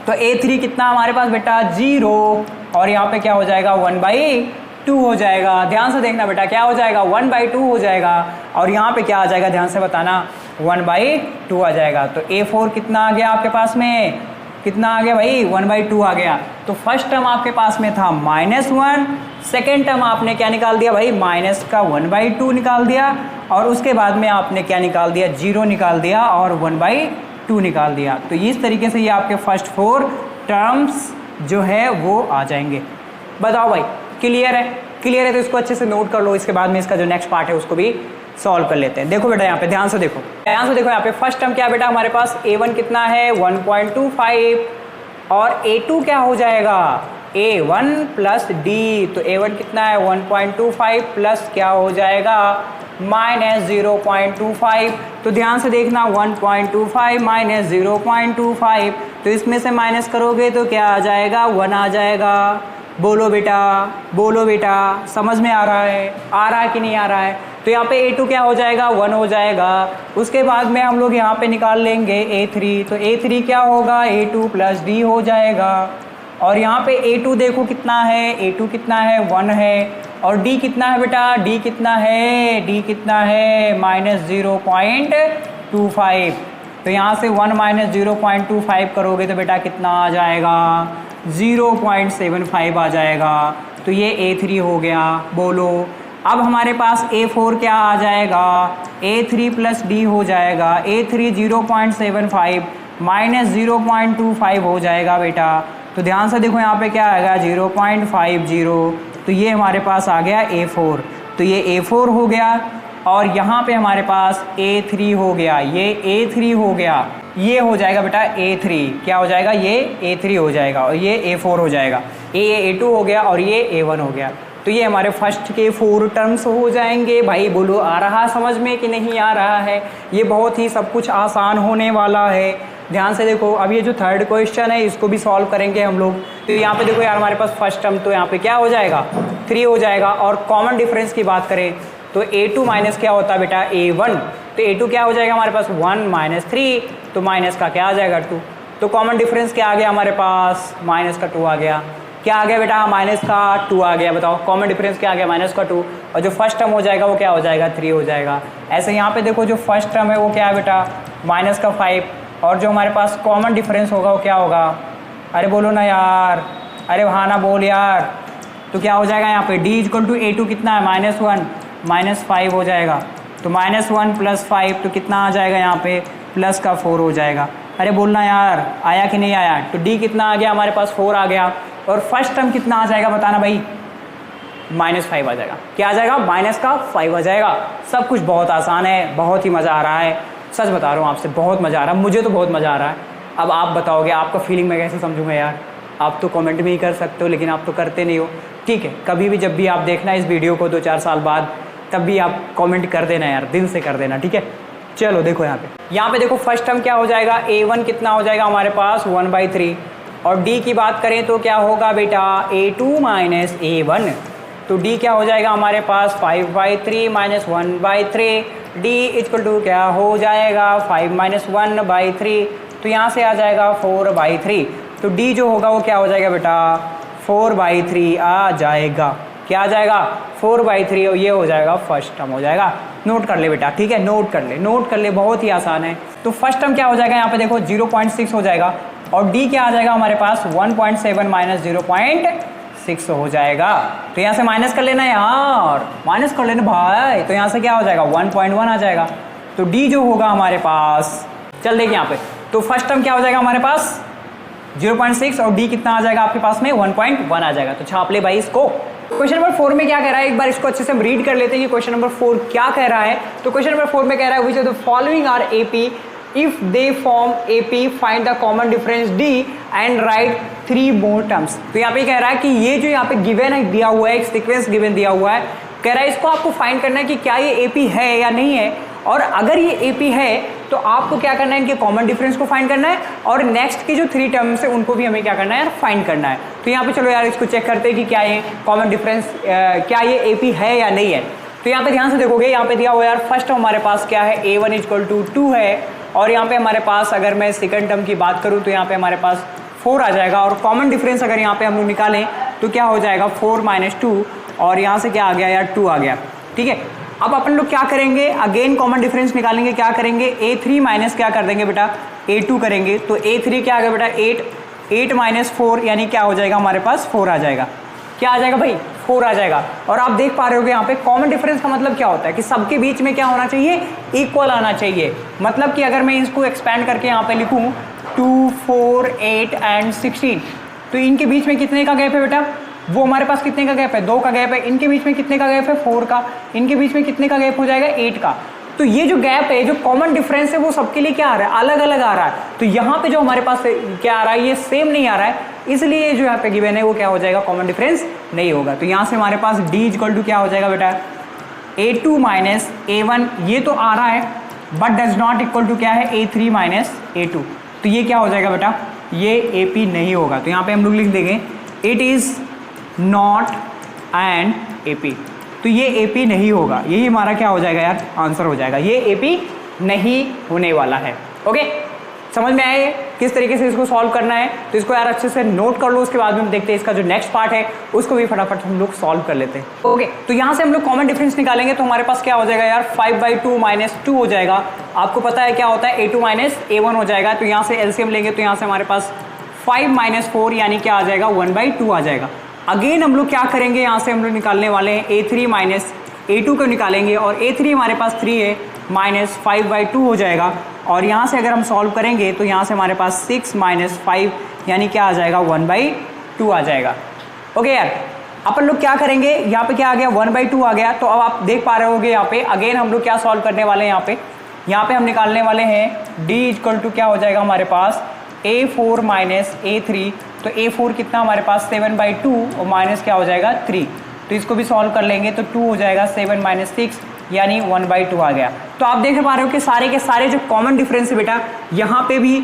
A: तो a3 कितना हमारे पास बेटा, 0, और यहाँ पे क्या हो जाएगा, 1/2 हो जाएगा। ध्यान से देखना बेटा, क्या हो जाएगा, 1/2 हो जाएगा, और यहाँ पे क्या आ जाएगा, ध्यान से बताना, 1/2 आ जाएगा। तो a4 कितना आ गया आपके पास में, कितना आ गया भाई, 1/2 आ गया। तो फर्स्ट टर्म आपके पास में था -1, सेकेंड टर्म आपने क्या निकाल दिया भाई, -1/2 निकाल दिया, और उसके बाद में आपने क्या निकाल दिया, 0 निकाल दिया और 1/2 निकाल दिया। तो इस तरीके से ये आपके फर्स्ट 4 टर्म्स जो है वो आ जाएंगे। बताओ भाई, क्लियर है, क्लियर है तो इसको अच्छे से नोट कर लो। इसके बाद में इसका जो नेक्स्ट पार्ट है उसको भी सॉल्व कर लेते हैं। देखो बेटा यहाँ पे ध्यान से देखो, ध्यान से देखो, यहाँ पे फर्स्ट टर्म क्या है बेटा, हमारे पास a1 कितना है 1.25, और a2 क्या हो जाएगा A1 प्लस डी, तो A1 कितना है 1.25 प्लस क्या हो जाएगा माइनस 0.25। तो ध्यान से देखना 1.25 माइनस 0.25, तो इसमें से माइनस करोगे तो क्या आ जाएगा 1 आ जाएगा। बोलो बेटा, बोलो बेटा, समझ में आ रहा है कि नहीं आ रहा है? तो यहाँ पे A2 क्या हो जाएगा 1 हो जाएगा। उसके बाद में हम लोग यहाँ पे निकाल लेंगे A3, तो A3 क्या होगा A2 प्लस डी हो जाएगा। और यहाँ पे A2 देखो कितना है, A2 कितना है 1 है, और D कितना है बेटा, D कितना है, D कितना है माइनस 0.25। तो यहाँ से 1 माइनस 0.25 करोगे तो बेटा कितना आ जाएगा 0.75 आ जाएगा। तो ये A3 हो गया। बोलो अब हमारे पास A4 क्या आ जाएगा, A3 प्लस डी हो जाएगा। A3 0.75 माइनस 0.25 हो जाएगा बेटा। तो ध्यान से देखो यहाँ पे क्या आएगा 0.50, तो ये हमारे पास आ गया A4। तो ये A4 हो गया, और यहाँ पे हमारे पास A3 हो गया, ये A3 हो गया, ये हो जाएगा बेटा A3, क्या हो जाएगा ये A3 हो जाएगा, और ये A4 हो जाएगा। A2 हो गया और ये A1 हो गया। तो ये हमारे फर्स्ट के 4 टर्म्स हो जाएंगे। भाई बोलो आ रहा समझ में कि नहीं आ रहा है? ये बहुत ही सब कुछ आसान होने वाला है। ध्यान से देखो, अब ये जो थर्ड क्वेश्चन है इसको भी सॉल्व करेंगे हम लोग। तो यहाँ पे देखो यार हमारे पास फर्स्ट टर्म तो यहाँ पे क्या हो जाएगा 3 हो जाएगा। और कॉमन डिफरेंस की बात करें तो A2 माइनस क्या होता है बेटा A1, तो A2 क्या हो जाएगा हमारे पास 1 माइनस 3, तो माइनस का क्या आ जाएगा 2। तो कॉमन डिफरेंस क्या आ गया हमारे पास माइनस का 2 आ गया। क्या आ गया बेटा माइनस का 2 आ गया। बताओ कॉमन डिफरेंस क्या आ गया माइनस का 2, और जो फर्स्ट टर्म हो जाएगा वो क्या हो जाएगा 3 हो जाएगा। ऐसे यहाँ पे देखो जो फर्स्ट टर्म है वो क्या है बेटा माइनस का 5, और जो हमारे पास कॉमन डिफरेंस होगा वो क्या होगा, अरे बोलो ना यार, अरे हाँ ना बोल यार। तो क्या हो जाएगा यहाँ पे D इक्वल टू A2 कितना है -1 -5 हो जाएगा। तो -1 प्लस 5 तो कितना आ जाएगा यहाँ पे प्लस का 4 हो जाएगा। अरे बोलना यार आया कि नहीं आया? तो D कितना आ गया हमारे पास 4 आ गया, और फर्स्ट टर्म कितना आ जाएगा बताना भाई -5 आ जाएगा। क्या आ जाएगा माइनस का 5 आ जाएगा। सब कुछ बहुत आसान है, बहुत ही मज़ा आ रहा है, सच बता रहा हूँ आपसे बहुत मज़ा आ रहा है, मुझे तो बहुत मज़ा आ रहा है। अब आप बताओगे आपका फीलिंग मैं कैसे समझूंगा यार? आप तो कमेंट भी ही कर सकते हो लेकिन आप तो करते नहीं हो। ठीक है, कभी भी जब भी आप देखना इस वीडियो को 2-4 साल बाद, तब भी आप कमेंट कर देना यार, दिल से कर देना। ठीक है, चलो देखो यहाँ पे देखो फर्स्ट टर्म क्या हो जाएगा A1 कितना हो जाएगा हमारे पास 1/3, और D की बात करें तो क्या होगा बेटा A2 माइनस A1, तो D क्या हो जाएगा हमारे पास 5/3 माइनस 1/3, D इक्वल टू क्या हो जाएगा 5 माइनस 1/3, तो यहाँ से आ जाएगा 4/3। तो D जो होगा वो क्या हो जाएगा बेटा 4/3 आ जाएगा। क्या आ जाएगा 4/3, और ये हो जाएगा फर्स्ट टर्म हो जाएगा। नोट कर ले बेटा, ठीक है, नोट कर ले, बहुत ही आसान है। तो फर्स्ट टर्म क्या हो जाएगा यहाँ पे देखो 0.6 हो जाएगा, और D क्या आ जाएगा हमारे पास 1.7 माइनस 0.6 हो जाएगा। तो यहाँ से माइनस कर लेना यार, माइनस कर लेना भाई। तो यहाँ से क्या हो जाएगा 1.1 आ जाएगा। तो D जो होगा हमारे पास, चल देखिए यहाँ पे, तो फर्स्ट टर्म क्या हो जाएगा हमारे पास 0.6, और D कितना आ जाएगा आपके पास में 1.1 आ जाएगा। तो छाप ले भाई इसको। क्वेश्चन नंबर 4 में क्या कह रहा है, एक बार इसको अच्छे से हम रीड कर लेते हैं कि क्वेश्चन नंबर 4 क्या कह रहा है। तो क्वेश्चन नंबर 4 में कह रहा है which of the following are AP if they form AP find the common difference D and write 3 more terms। तो यहाँ पे कह रहा है कि ये जो यहाँ पे गिवन है दिया हुआ है, एक सीक्वेंस गिवन दिया हुआ है, कह रहा है इसको आपको फाइंड करना है कि क्या ये AP है या नहीं है, और अगर ये AP है तो आपको क्या करना है इनके कॉमन डिफरेंस को फाइंड करना है, और नेक्स्ट के जो 3 टर्म्स है उनको भी हमें क्या करना है यार फाइंड करना है। तो यहाँ पे चलो यार इसको चेक करते हैं कि क्या ये कॉमन डिफरेंस क्या ये AP है या नहीं है। तो यहाँ पे ध्यान से देखोगे, यहाँ पे दिया हुआ यार फर्स्ट हमारे पास क्या है A1 इक्वल टू 2 है, और यहाँ पे हमारे पास अगर मैं सेकंड टर्म की बात करूँ तो यहाँ पे हमारे पास 4 आ जाएगा, और कॉमन डिफरेंस अगर यहाँ पे हम लोग निकालें तो क्या हो जाएगा 4 माइनस 2, और यहाँ से क्या आ गया यार 2 आ गया। ठीक है, अब अपन लोग क्या करेंगे, अगेन कॉमन डिफरेंस निकालेंगे। क्या करेंगे A3 माइनस क्या कर देंगे बेटा A2 करेंगे। तो A3 क्या आ गया बेटा 8 माइनस 4, यानी क्या हो जाएगा हमारे पास 4 आ जाएगा। क्या आ जाएगा भाई 4 आ जाएगा। और आप देख पा रहे हो यहाँ पे कॉमन डिफरेंस का मतलब क्या होता है कि सबके बीच में क्या होना चाहिए इक्वल आना चाहिए। मतलब कि अगर मैं इसको एक्सपैंड करके यहाँ पे लिखूँ 2, 4, 8 एंड 16, तो इनके बीच में कितने का गैप है बेटा, वो हमारे पास कितने का गैप है 2 का गैप है। इनके बीच में कितने का गैप है 4 का। इनके बीच में कितने का गैप हो जाएगा 8 का। तो ये जो गैप है, जो कॉमन डिफरेंस है, वो सबके लिए क्या आ रहा है अलग अलग आ रहा है। तो यहाँ पे जो हमारे पास क्या आ रहा है ये सेम नहीं आ रहा है, इसलिए जो यहाँ पे गिवन है वो क्या हो जाएगा, कॉमन डिफरेंस नहीं होगा। तो यहाँ से हमारे पास d इक्वल टू क्या हो जाएगा बेटा, a2 माइनस a1, ये तो आ रहा है but does not equal to क्या है, a3 माइनस a2। तो ये क्या हो जाएगा बेटा, ये AP नहीं होगा। तो यहाँ पे हम लोग लिख देंगे it is not and AP। तो ये AP नहीं होगा, यही हमारा क्या हो जाएगा यार, आंसर हो जाएगा। ये AP नहीं होने वाला है। ओके, समझ में आए किस तरीके से इसको सॉल्व करना है। तो इसको यार अच्छे से नोट कर लो, उसके बाद में हम देखते हैं इसका जो नेक्स्ट पार्ट है उसको भी फटाफट हम लोग सॉल्व कर लेते हैं। ओके, तो यहाँ से हम लोग कॉमन डिफरेंस निकालेंगे तो हमारे पास क्या हो जाएगा यार, 5/2 माइनस 2 हो जाएगा। आपको पता है क्या होता है, a2 माइनस a1 हो जाएगा। तो यहाँ से एलसीएम लेंगे तो यहाँ से हमारे पास 5 माइनस 4 यानी क्या आ जाएगा, 1/2 आ जाएगा। अगेन हम लोग क्या करेंगे, यहाँ से हम लोग निकालने वाले हैं a3 माइनस a2 को निकालेंगे और a3 हमारे पास 3 है, माइनस 5/2 हो जाएगा। और यहाँ से अगर हम सॉल्व करेंगे तो यहाँ से हमारे पास 6 माइनस 5 यानी क्या आ जाएगा, 1/2 आ जाएगा। ओके यार, अपन लोग क्या करेंगे, यहाँ पे क्या आ गया, 1/2 आ गया। तो अब आप देख पा रहे होगे यहाँ पे अगेन हम लोग क्या सॉल्व करने वाले हैं, यहाँ पे हम निकालने वाले हैं d इक्वल टू क्या हो जाएगा हमारे पास, a4 माइनस a3। तो a4 कितना हमारे पास 7/2 और माइनस क्या हो जाएगा 3। तो इसको भी सॉल्व कर लेंगे तो 2 हो जाएगा, 7 माइनस 6 यानी 1/2 आ गया। तो आप देख पा रहे हो कि सारे के सारे जो कॉमन डिफरेंस है बेटा, यहाँ पे भी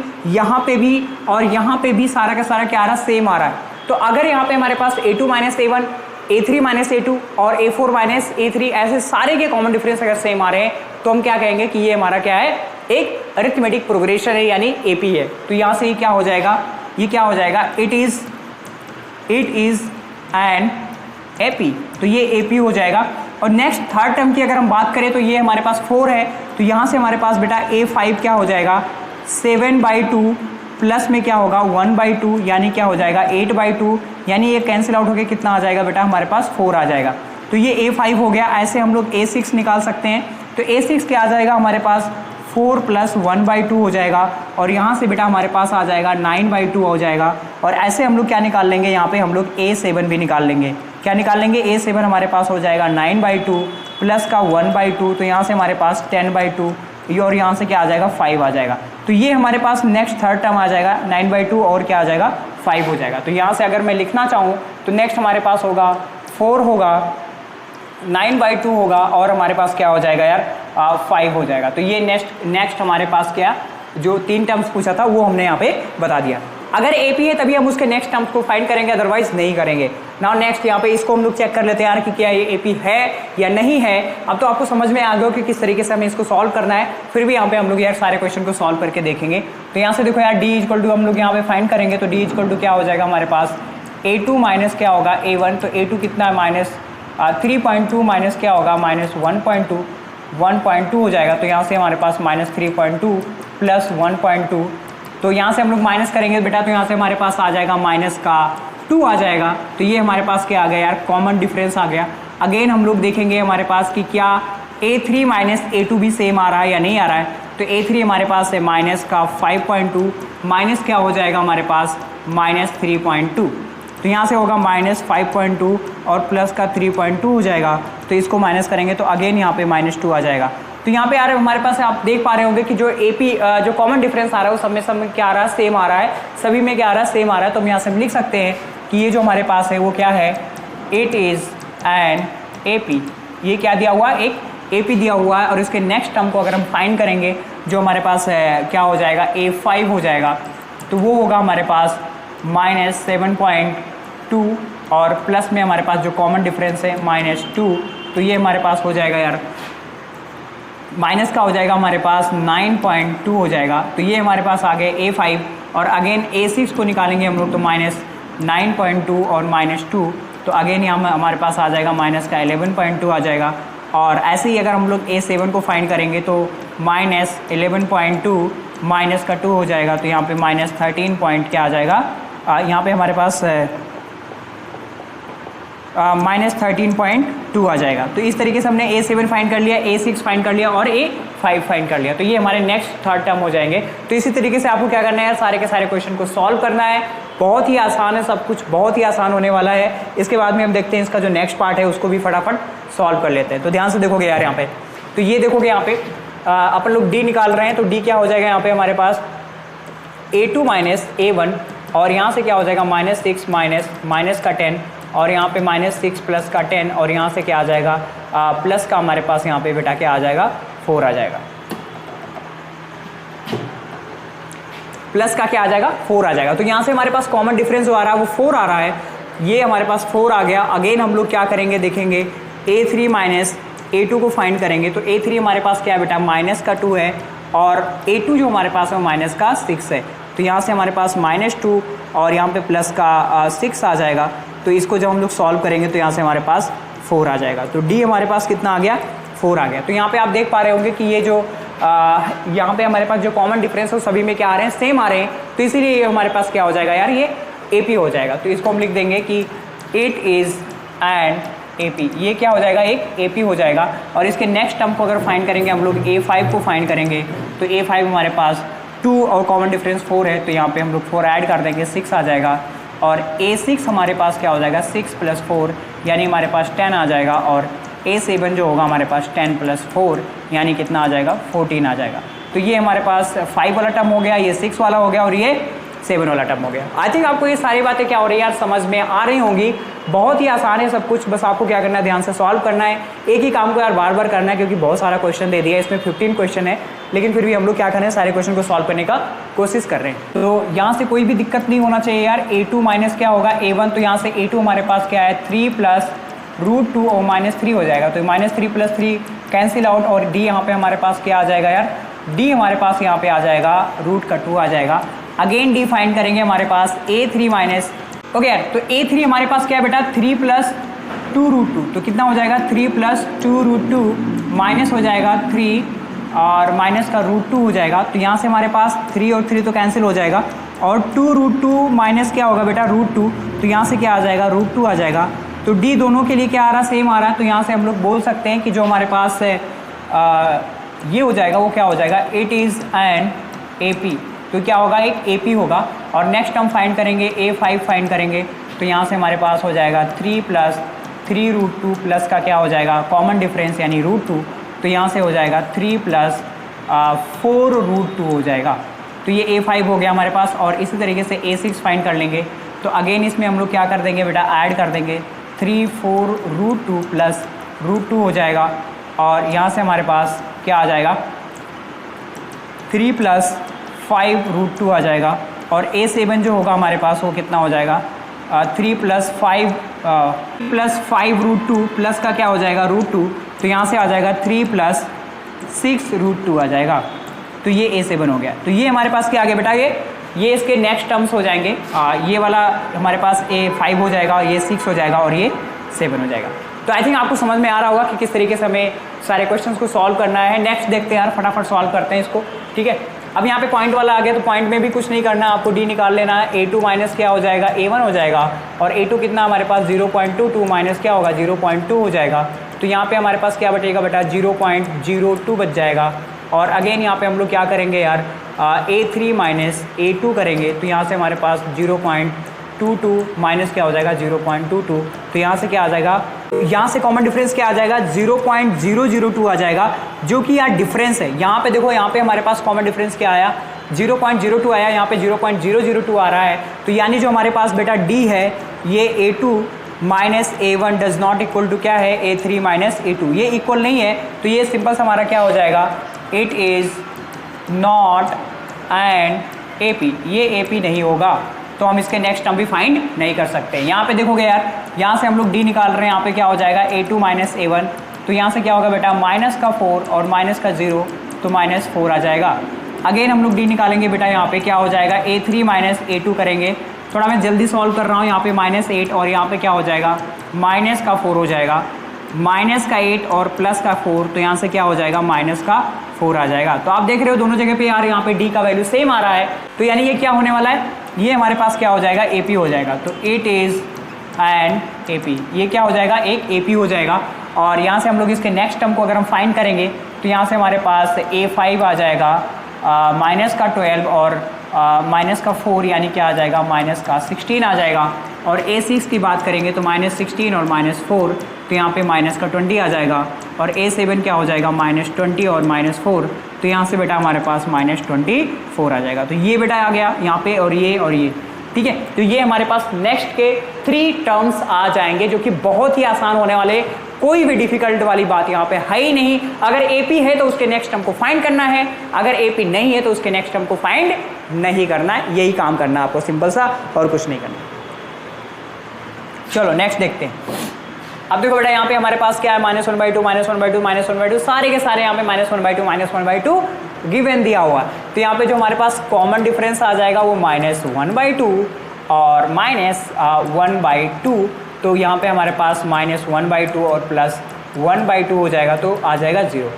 A: और यहाँ पे भी सारा का सारा क्या आ रहा है, सेम आ रहा है। तो अगर यहाँ पे हमारे पास a2 minus a1, a3 minus a2 और a4 माइनस a3 ऐसे सारे के कॉमन डिफरेंस अगर सेम आ रहे हैं तो हम क्या कहेंगे कि ये हमारा क्या है, एक अरिथमेटिक प्रोग्रेशन है यानी AP है। तो यहाँ से ये क्या हो जाएगा, ये क्या हो जाएगा, इट इज एन AP। तो ये AP हो जाएगा। और नेक्स्ट थर्ड टर्म की अगर हम बात करें तो ये हमारे पास 4 है। तो यहाँ से हमारे पास बेटा a5 क्या हो जाएगा, 7/2 प्लस में क्या होगा 1/2 यानी क्या हो जाएगा 8/2 यानी ये कैंसिल आउट होकर कितना आ जाएगा बेटा, हमारे पास 4 आ जाएगा। तो ये a5 हो गया। ऐसे हम लोग a6 निकाल सकते हैं। तो a6 क्या आ जाएगा हमारे पास 4 प्लस 1/2 हो जाएगा और यहाँ से बेटा हमारे पास आ जाएगा 9/2 हो जाएगा। और ऐसे हम लोग क्या निकाल लेंगे, यहाँ पे हम लोग a7 भी निकाल लेंगे। क्या निकाल लेंगे, a7 हमारे पास हो जाएगा 9/2 प्लस का 1/2। तो यहाँ से हमारे पास 10/2 और यहाँ से क्या आ जाएगा 5 आ जाएगा। तो ये हमारे पास नेक्स्ट थर्ड टर्म आ जाएगा 9/2 और क्या आ जाएगा 5 हो जाएगा। तो यहाँ से अगर मैं लिखना चाहूँ तो नेक्स्ट हमारे पास होगा 4 होगा, 9/2 होगा और हमारे पास क्या हो जाएगा यार 5 हो जाएगा। तो ये नेक्स्ट हमारे पास क्या, जो 3 टर्म्स पूछा था वो हमने यहाँ पे बता दिया। अगर AP है तभी हम उसके नेक्स्ट टर्म्स को फाइंड करेंगे, अदरवाइज नहीं करेंगे। नाउ नेक्स्ट यहाँ पे इसको हम लोग चेक कर लेते हैं यार कि क्या ये AP है या नहीं है। अब तो आपको समझ में आ गया कि किस तरीके से हमें इसको सॉल्व करना है। फिर भी यहाँ पे हम लोग यार सारे क्वेश्चन को सॉल्व करके देखेंगे। तो यहाँ से देखो यार d इक्वल टू हम लोग यहाँ पे फाइंड करेंगे तो d इक्वल टू क्या हो जाएगा हमारे पास, a2 माइनस क्या होगा a1। तो a2 कितना है, माइनस 3.2 माइनस क्या होगा, माइनस 1.2 हो जाएगा। तो यहाँ से हमारे पास माइनस 3.2 प्लस 1.2। तो यहाँ से हम लोग माइनस करेंगे बेटा तो यहाँ से हमारे पास आ जाएगा माइनस का 2 आ जाएगा। तो ये हमारे पास क्या आ गया यार, कॉमन डिफरेंस आ गया। अगेन हम लोग देखेंगे हमारे पास कि क्या a3 माइनस a2 भी सेम आ रहा है या नहीं आ रहा है। तो a3 हमारे पास है माइनस का 5.2 माइनस क्या हो जाएगा हमारे पास माइनस 3.2। तो यहाँ से होगा माइनस 5.2 और प्लस का 3.2 हो जाएगा। तो इसको माइनस करेंगे तो अगेन यहाँ पे -2 आ जाएगा। तो यहाँ पे यार हमारे पास आप देख पा रहे होंगे कि जो AP जो कॉमन डिफरेंस आ रहा है वो सब में क्या आ रहा है, सेम आ रहा है। सभी में क्या आ रहा है, सेम आ रहा है। तो हम यहाँ से लिख सकते हैं कि ये जो हमारे पास है वो क्या है, इट इज़ एन AP। ये क्या दिया हुआ है, एक AP दिया हुआ है। और इसके नेक्स्ट टर्म को अगर हम फाइंड करेंगे जो हमारे पास है क्या हो जाएगा, a5 हो जाएगा। तो वो होगा हमारे पास -7.2 और प्लस में हमारे पास जो कॉमन डिफरेंस है -2। तो ये हमारे पास हो जाएगा यार माइनस का हो जाएगा हमारे पास 9.2 हो जाएगा। तो ये हमारे पास आ गए a5 और अगेन a6 को निकालेंगे हम लोग तो -9.2 और -2। तो अगेन यहाँ हमारे पास आ जाएगा माइनस का 11.2 आ जाएगा। और ऐसे ही अगर हम लोग a7 को फाइंड करेंगे तो -11.2 माइनस का 2 हो जाएगा। तो यहाँ पे -13 पॉइंट क्या आ जाएगा, यहाँ पे हमारे पास -13.2 आ जाएगा। तो इस तरीके से हमने a7 फाइंड कर लिया, a6 फाइंड कर लिया और a5 फाइंड कर लिया। तो ये हमारे नेक्स्ट थर्ड टर्म हो जाएंगे। तो इसी तरीके से आपको क्या करना है, सारे के सारे क्वेश्चन को सॉल्व करना है। बहुत ही आसान है, सब कुछ बहुत ही आसान होने वाला है। इसके बाद में हम देखते हैं इसका जो नेक्स्ट पार्ट है उसको भी फटाफट सॉल्व कर लेते हैं। तो ध्यान से देखोगे यार यहाँ पे, तो ये देखोगे यहाँ पे अपन लोग d निकाल रहे हैं। तो d क्या हो जाएगा यहाँ पे हमारे पास a2 माइनस a1 और यहाँ से क्या हो जाएगा -6 माइनस का 10 और यहाँ पे -6 प्लस का 10 और यहाँ से क्या आ जाएगा प्लस का हमारे पास यहाँ पे बेटा क्या आ जाएगा 4 आ जाएगा, प्लस का क्या आ जाएगा 4 आ जाएगा। तो यहाँ से हमारे पास कॉमन डिफरेंस जो आ रहा है वो 4 आ रहा है, ये हमारे पास 4 आ गया। अगेन हम लोग क्या करेंगे देखेंगे A3 माइनस A2 को फाइंड करेंगे। तो A3 हमारे पास क्या है बेटा माइनस का 2 है और A2 जो हमारे पास है वो माइनस का 6 है। तो यहाँ से हमारे पास -2 और यहाँ पे प्लस का 6 आ जाएगा। तो इसको जब हम लोग सॉल्व करेंगे तो यहाँ से हमारे पास 4 आ जाएगा। तो D हमारे पास कितना आ गया 4 आ गया। तो यहाँ पे आप देख पा रहे होंगे कि ये जो यहाँ पे हमारे पास जो कॉमन डिफरेंस है सभी में क्या आ रहे हैं सेम आ रहे हैं। तो इसीलिए ये हमारे पास क्या हो जाएगा यार ये AP हो जाएगा। तो इसको हम लिख देंगे कि इट इज़ एंड AP, ये क्या हो जाएगा एक AP हो जाएगा। और इसके नेक्स्ट टर्म को अगर फाइंड करेंगे हम लोग A5 को फाइंड करेंगे तो A5 हमारे पास 2 और कॉमन डिफरेंस 4 है। तो यहाँ पे हम लोग 4 ऐड कर देंगे 6 आ जाएगा। और A6 हमारे पास क्या हो जाएगा 6 + 4 यानी हमारे पास 10 आ जाएगा। और A7 जो होगा हमारे पास 10 + 4 यानी कितना आ जाएगा 14 आ जाएगा। तो ये हमारे पास 5 वाला टर्म हो गया, ये 6 वाला हो गया और ये 7 वाला टर्म हो गया। आई थिंक आपको ये सारी बातें क्या हो रही है यार समझ में आ रही होंगी। बहुत ही आसान है सब कुछ, बस आपको क्या करना है ध्यान से सॉल्व करना है। एक ही काम को यार बार बार करना है क्योंकि बहुत सारा क्वेश्चन दे दिया है, इसमें 15 क्वेश्चन है लेकिन फिर भी हम लोग क्या कर रहे हैं सारे क्वेश्चन को सॉल्व करने का कोशिश कर रहे हैं। तो यहाँ से कोई भी दिक्कत नहीं होना चाहिए यार। A2 माइनस क्या होगा A1, तो यहाँ से A2 हमारे पास क्या है 3 + √2 और -3 हो जाएगा। तो -3 + 3 कैंसिल आउट और D यहाँ पे हमारे पास क्या आ जाएगा यार D हमारे पास यहाँ पे आ जाएगा √2 आ जाएगा। अगेन D फाइंड करेंगे हमारे पास A3 माइनस ओके यार। तो A3 हमारे पास क्या है बेटा 3 + 2 √2, तो कितना हो जाएगा 3 + 2 √2 माइनस हो जाएगा 3 और माइनस का √2 हो जाएगा। तो यहाँ से हमारे पास 3 और 3 तो कैंसिल हो जाएगा और 2 √2 माइनस क्या होगा बेटा √2, तो यहाँ से क्या आ जाएगा √2 आ जाएगा। तो D दोनों के लिए क्या आ रहा है सेम आ रहा है। तो यहाँ से हम लोग बोल सकते हैं कि जो हमारे पास है ये हो जाएगा वो क्या हो जाएगा इट इज़ एन AP। तो क्या होगा एक AP होगा। और नेक्स्ट हम फाइंड करेंगे A5 फाइंड करेंगे। तो यहाँ से हमारे पास हो जाएगा 3 + 3 √2 प्लस का क्या हो जाएगा कॉमन डिफरेंस यानी √2। तो यहाँ से हो जाएगा 3 + 4 √2 हो जाएगा। तो ये A5 हो गया हमारे पास। और इसी तरीके से A6 फाइंड कर लेंगे। तो अगेन इसमें हम लोग क्या कर देंगे बेटा ऐड कर देंगे 3 4 √2 प्लस √2 हो जाएगा। और यहाँ से हमारे पास क्या आ जाएगा 3 + 5 √2 आ जाएगा। और A7 जो होगा हमारे पास वो कितना हो जाएगा 3 + 5 √2 प्लस का क्या हो जाएगा √2। तो यहाँ से आ जाएगा 3 + 6 √2 आ जाएगा। तो ये A7 हो गया। तो ये हमारे पास क्या आ गया बेटा ये इसके नेक्स्ट टर्म्स हो जाएंगे। ये वाला हमारे पास A5 हो जाएगा, ये 6 हो जाएगा और ये 7 हो जाएगा। तो आई थिंक आपको समझ में आ रहा होगा कि किस तरीके से हमें सारे क्वेश्चंस को सॉल्व करना है। नेक्स्ट देखते हैं यार, फटाफट सॉल्व करते हैं इसको, ठीक है। अब यहाँ पे पॉइंट वाला आ गया तो पॉइंट में भी कुछ नहीं करना, आपको D निकाल लेना है। A2 माइनस क्या हो जाएगा A1 हो जाएगा और A2 कितना हमारे पास 0.22 माइनस क्या होगा 0.2 हो जाएगा। तो यहाँ पे हमारे पास क्या बचेगा बेटा 0.02 बच जाएगा। और अगेन यहाँ पे हम लोग क्या करेंगे यार A3 माइनस A2 करेंगे। तो यहाँ से हमारे पास 0.22 माइनस क्या हो जाएगा 0.22। तो यहाँ से क्या आ जाएगा, यहाँ से कॉमन डिफरेंस क्या आ जाएगा 0.002 आ जाएगा, जो कि यार डिफरेंस है। यहाँ पे देखो, यहाँ पे हमारे पास कॉमन डिफरेंस क्या आया 0.02 आया, यहाँ पे 0.002 आ रहा है। तो यानी जो हमारे पास बेटा D है ये A2 minus A1 does not equal to क्या है A3 माइनस A2, ये इक्वल नहीं है। तो ये सिंपल सा हमारा क्या हो जाएगा it is not and AP, ये AP नहीं होगा। तो हम इसके नेक्स्ट टर्म भी फाइंड नहीं कर सकते। यहाँ पे देखोगे यार, यहाँ से हम लोग D निकाल रहे हैं, यहाँ पे क्या हो जाएगा A2 माइनस A1। तो यहाँ से क्या होगा बेटा माइनस का 4 और माइनस का 0, तो -4 आ जाएगा। अगेन हम लोग D निकालेंगे बेटा, यहाँ पे क्या हो जाएगा A3 माइनस A2 करेंगे। थोड़ा मैं जल्दी सॉल्व कर रहा हूँ, यहाँ पे -8 और यहाँ पे क्या हो जाएगा माइनस का 4 हो जाएगा, माइनस का 8 और प्लस का 4। तो यहाँ से क्या हो जाएगा -4 आ जाएगा। तो आप देख रहे हो दोनों जगह पे यार यहाँ पे D का वैल्यू सेम आ रहा है। तो यानी ये क्या होने वाला है, ये हमारे पास क्या हो जाएगा AP हो जाएगा। तो इट इज़ एन AP, ये क्या हो जाएगा एक AP हो जाएगा। और यहाँ से हम लोग इसके नेक्स्ट टर्म को अगर हम फाइंड करेंगे तो यहाँ से हमारे पास A5 आ जाएगा माइनस का 12 और माइनस का 4 यानी क्या आ जाएगा माइनस का 16 आ जाएगा। और A6 की बात करेंगे तो -16 और -4, तो यहाँ पे माइनस का 20 आ जाएगा। और A7 क्या हो जाएगा -20 और -4, तो यहाँ से बेटा हमारे पास -24 आ जाएगा। तो ये बेटा आ गया यहाँ पे और ये ठीक है। तो ये हमारे पास नेक्स्ट के 3 टर्म्स आ जाएंगे जो कि बहुत ही आसान होने वाले, कोई भी डिफिकल्ट वाली बात यहाँ पे है ही नहीं। अगर एपी है तो उसके नेक्स्ट टर्म को फाइंड करना है, अगर एपी नहीं है तो उसके नेक्स्ट टर्म को फाइंड नहीं करना है, यही काम करना है आपको, सिंपल सा, और कुछ नहीं करना। चलो नेक्स्ट देखते हैं। अब देखो बेटा यहाँ पे हमारे पास क्या है, -1/2 -1/2 -1/2, सारे के सारे यहाँ पे -1/2 -1/2 गिवन दिया हुआ। तो यहाँ पे जो हमारे पास कॉमन डिफरेंस आ जाएगा वो -1/2 और -1/2। तो यहाँ पे हमारे पास -1/2 और +1/2 हो जाएगा, तो आ जाएगा 0।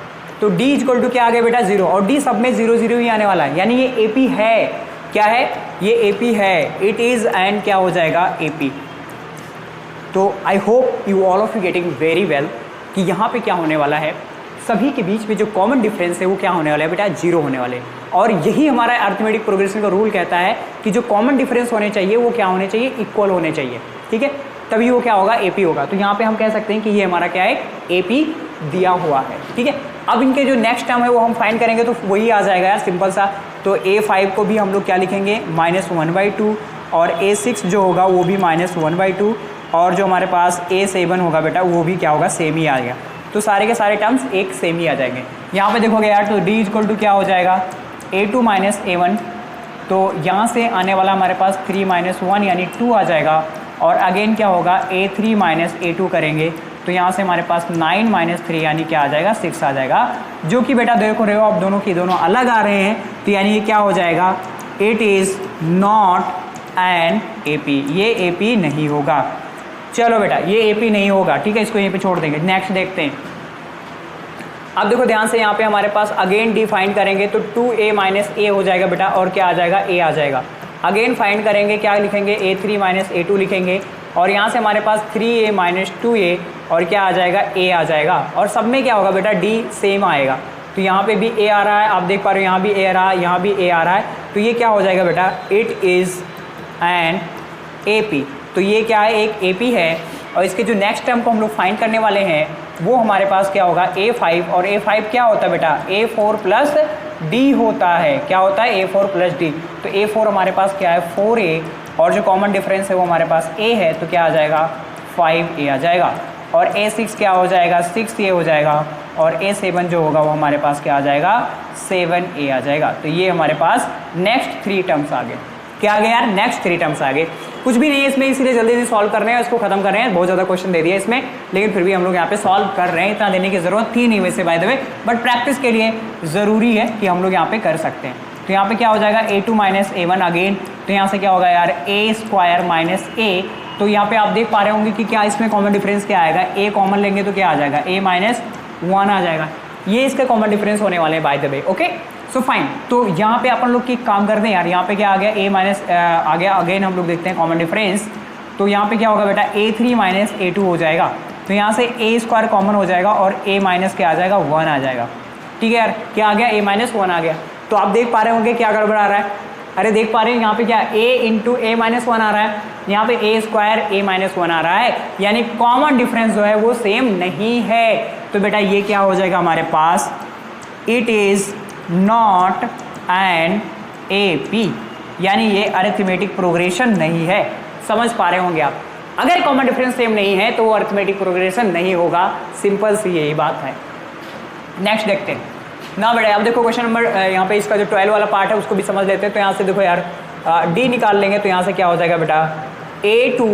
A: तो d इक्वल टू क्या आ गया बेटा 0, और d सब में 0 0 ही आने वाला है, यानी ये AP है। क्या है ये AP है, इट इज एंड क्या हो जाएगा AP। तो I hope you all of you getting very well कि यहाँ पे क्या होने वाला है, सभी के बीच में जो कॉमन डिफरेंस है वो क्या होने वाला है बेटा 0 होने वाले। और यही हमारा अरिथमेटिक प्रोग्रेशन का रूल कहता है कि जो कॉमन डिफरेंस होने चाहिए वो क्या होने चाहिए, इक्वल होने चाहिए, ठीक है, तभी वो क्या होगा AP होगा। तो यहाँ पे हम कह सकते हैं कि ये हमारा क्या है, AP दिया हुआ है, ठीक है। अब इनके जो नेक्स्ट टर्म है वो हम फाइंड करेंगे तो वही आ जाएगा यार, सिंपल सा। तो A5 को भी हम लोग क्या लिखेंगे -1/2, और A6 जो होगा वो भी -1/2, और जो हमारे पास A7 होगा बेटा वो भी क्या होगा, सेम ही आ गया। तो सारे के सारे टर्म्स एक सेम ही आ जाएंगे। यहाँ पे देखोगे यार, तो D इक्वल टू क्या हो जाएगा, A2 - A1। तो यहाँ से आने वाला हमारे पास 3 - 1 यानी 2 आ जाएगा, और अगेन क्या होगा A3 - A2 करेंगे तो यहाँ से हमारे पास 9 - 3 यानी क्या आ जाएगा 6 आ जाएगा, जो कि बेटा देखो रहे हो आप दोनों की दोनों अलग आ रहे हैं। तो यानी ये क्या हो जाएगा, it is not an AP, ये AP नहीं होगा। चलो बेटा ये AP नहीं होगा, ठीक है, इसको यहीं पे छोड़ देंगे। नेक्स्ट देखते हैं। अब देखो ध्यान से, यहाँ पे हमारे पास अगेन डी फाइंड करेंगे तो 2A - A हो जाएगा बेटा, और क्या आ जाएगा A आ जाएगा। अगेन फाइंड करेंगे, क्या लिखेंगे A3 - A2 लिखेंगे, और यहाँ से हमारे पास 3A - 2A और क्या आ जाएगा A आ जाएगा, और सब में क्या होगा बेटा D सेम आएगा। तो यहाँ पे भी A आ रहा है, आप देख पा रहे हो यहाँ भी A आ रहा है, यहाँ भी A आ रहा है, तो ये क्या हो जाएगा बेटा, इट इज़ एन AP। तो ये क्या है, एक AP है, और इसके जो नेक्स्ट टर्म को हम लोग फाइंड करने वाले हैं वो हमारे पास क्या होगा A5, और A5 क्या होता है बेटा A4 + D होता है। क्या होता है A4 + D। तो A4 हमारे पास क्या है 4A, और जो कॉमन डिफरेंस है वो हमारे पास A है, तो क्या आ जाएगा 5A आ जाएगा, और A6 क्या हो जाएगा 6A हो जाएगा, और A7 जो होगा वो हमारे पास क्या आ जाएगा 7A आ जाएगा। तो ये हमारे पास नेक्स्ट 3 टर्म्स आ गए। क्या आ गए यार, नेक्स्ट 3 टर्म्स आ गए। कुछ भी नहीं है इसमें, इसीलिए जल्दी जल्दी सॉल्व कर रहे हैं, इसको खत्म कर रहे हैं। बहुत ज़्यादा क्वेश्चन दे दिया इसमें, लेकिन फिर भी हम लोग यहाँ पे सॉल्व कर रहे हैं, इतना देने की ज़रूरत थी नहीं वैसे by the way, but practice के लिए ज़रूरी है कि हम लोग यहाँ पे कर सकते हैं। तो यहाँ पे क्या हो जाएगा A2 - A1 अगेन, तो यहाँ से क्या होगा यार A² - A। तो यहाँ पे आप देख पा रहे होंगे कि क्या इसमें कॉमन डिफरेंस क्या आएगा, A कॉमन लेंगे तो क्या आ जाएगा A - 1 आ जाएगा। ये इसके कॉमन डिफरेंस होने वाले हैं by the way, okay so fine. तो यहाँ पे अपन लोग की काम करते हैं यार, यहाँ पे क्या आ गया आ गया, अगेन हम लोग देखते हैं कॉमन डिफरेंस। तो यहाँ पे क्या होगा बेटा A3 - A2 हो जाएगा, तो यहाँ से A² कॉमन हो जाएगा, और A- क्या आ जाएगा 1 आ जाएगा, ठीक है यार। क्या आ गया A - 1 आ गया। तो आप देख पा रहे होंगे क्या गड़बड़ आ रहा है, अरे देख पा रहे हैं यहाँ पे क्या A × A - 1 आ रहा है, यहाँ पे A² A - 1 आ रहा है, यानी कॉमन डिफरेंस जो है वो सेम नहीं है। तो बेटा ये क्या हो जाएगा हमारे पास, it is not an AP, यानी ये अरिथमेटिक प्रोग्रेशन नहीं है। समझ पा रहे होंगे आप, अगर कॉमन डिफरेंस सेम नहीं है तो वो अरिथमेटिक प्रोग्रेशन नहीं होगा, सिंपल सी यही बात है। नेक्स्ट देखते हैं ना बेटा। अब देखो क्वेश्चन नंबर यहाँ पे इसका जो 12 वाला पार्ट है उसको भी समझ लेते हैं। तो यहाँ से देखो यार D निकाल लेंगे, तो यहाँ से क्या हो जाएगा बेटा A2